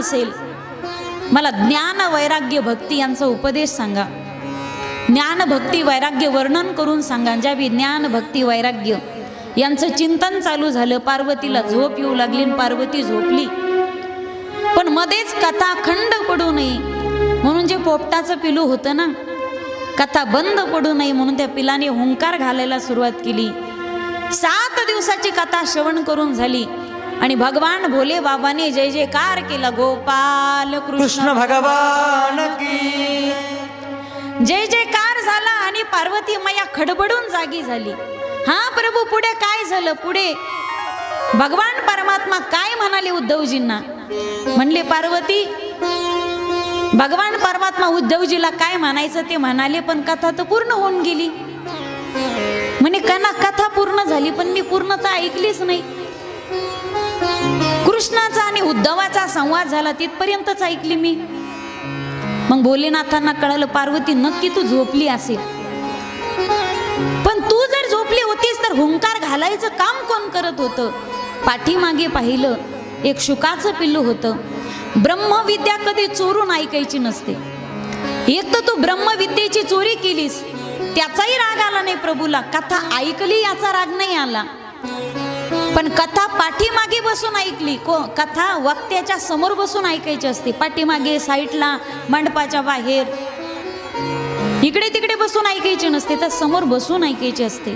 असेल, मला ज्ञान वैराग्य भक्ती यांचा उपदेश सांगा, ज्ञान भक्ती वैराग्य वर्णन करून सांगा. ज्यावेळी ज्ञान भक्ती वैराग्य यांचं चिंतन चालू झालं, पार्वतीला झोप येऊ लागली, पार्वती झोपली. पण मध्येच कथा खंड पडू नये म्हणून जे पोपटाचं पिलू होतं ना, कथा बंद पडू नये म्हणून त्या पिलाने हुंकार घालायला सुरुवात केली. 7 दिवसाची कथा श्रवण करून झाली आणि भगवान भोले बाबाने जय जयकार केला. गोपाल कृष्ण भगवान की जय जयकार झाला आणि पार्वती मैया खडबडून जागी झाली. हा प्रभू, पुढे काय झालं? पुढे भगवान परमात्मा काय म्हणाले उद्धवजींना? म्हणले, पार्वती, भगवान परमात्मा उद्धवजीला काय म्हणायचं ते म्हणाले, पण कथा तर पूर्ण होऊन गेली. म्हणे, कथा पूर्ण झाली पण मी पूर्णता ऐकलीच नाही. कृष्णाचा आणि उद्धवाचा संवाद झाला तिथपर्यंतच ऐकली मी. मग भोलेनाथांना कळालं, पार्वती नक्की तू झोपली असेल. पण तू जर झोपली होतीस तर हुंकार घालायचं काम कोण करत होतं? पाठीमागे पाहिलं, एक शुकाचं पिल्लू होतं. ब्रह्मविद्या कधी चोरून ऐकायची नसते. एक तर तू ब्रह्मविद्येची चोरी केलीस, त्याचाही राग आला नाही प्रभूला. कथा ऐकली याचा राग नाही आला, पण कथा पाठीमागे बसून ऐकली. कथा वक्त्याच्या समोर बसून ऐकायची असते. पाठीमागे, साईडला, मंडपाच्या बाहेर, इकडे तिकडे बसून ऐकायची नसते, तर समोर बसून ऐकायची असते.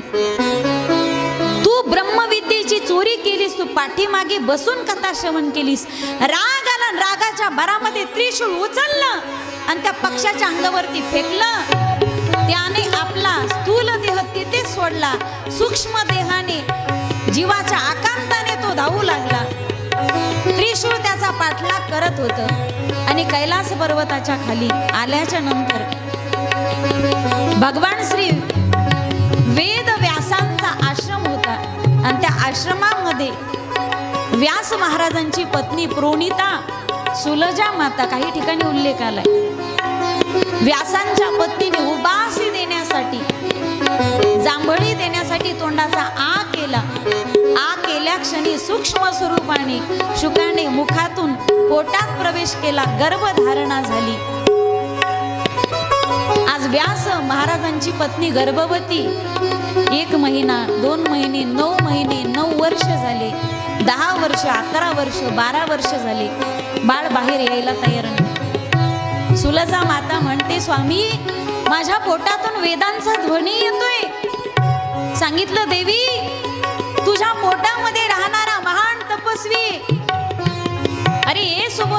तू ब्रह्मविद्येची चोरी केलीस, तू पाठीमागे बसून कथा श्रवण केलीस. राग आला, रागाच्या भरामध्ये त्रिशूळ उचललं आणि त्या पक्षाच्या अंगावरती फेकलं. त्याने आपला स्थूल देह तिथेच सोडला. सूक्ष्म देहाने, जीवाच्या आकांताने तो धावू लागला. त्रिशूळ त्याचा पाठलाग करत होतं. आणि कैलास पर्वताच्या खाली आल्याच्या नंतर भगवान श्री वेद व्यासांचा आश्रम होता आणि त्या आश्रमामध्ये व्यास महाराजांची पत्नी प्रोणिता, सुलजा माता, काही ठिकाणी उल्लेख आलाय. व्यासांच्या पत्नीने उबासी देण्यासाठी, जांभळी देण्यासाठी तोंडाचा आ केला. आ केल्या क्षणी सूक्ष्म स्वरूपाने शुकाने मुखातून पोटात प्रवेश केला, गर्भधारणा झाली. आज व्यास महाराजांची पत्नी गर्भवती. 1 महिना, 2 महिने, 9 महिने, 9 वर्ष झाले, 10 वर्ष, 11 वर्ष, 12 वर्ष झाले. बाळ बाहेर यायला तयार नाही. सुलजा माता म्हणते, स्वामी, माझ्या पोटातून वेदांचा ध्वनी येतोय. सांगितलं, देवी, तुझ्या पोटामध्ये राहणारा महान तपस्वी, अरे ये सोबत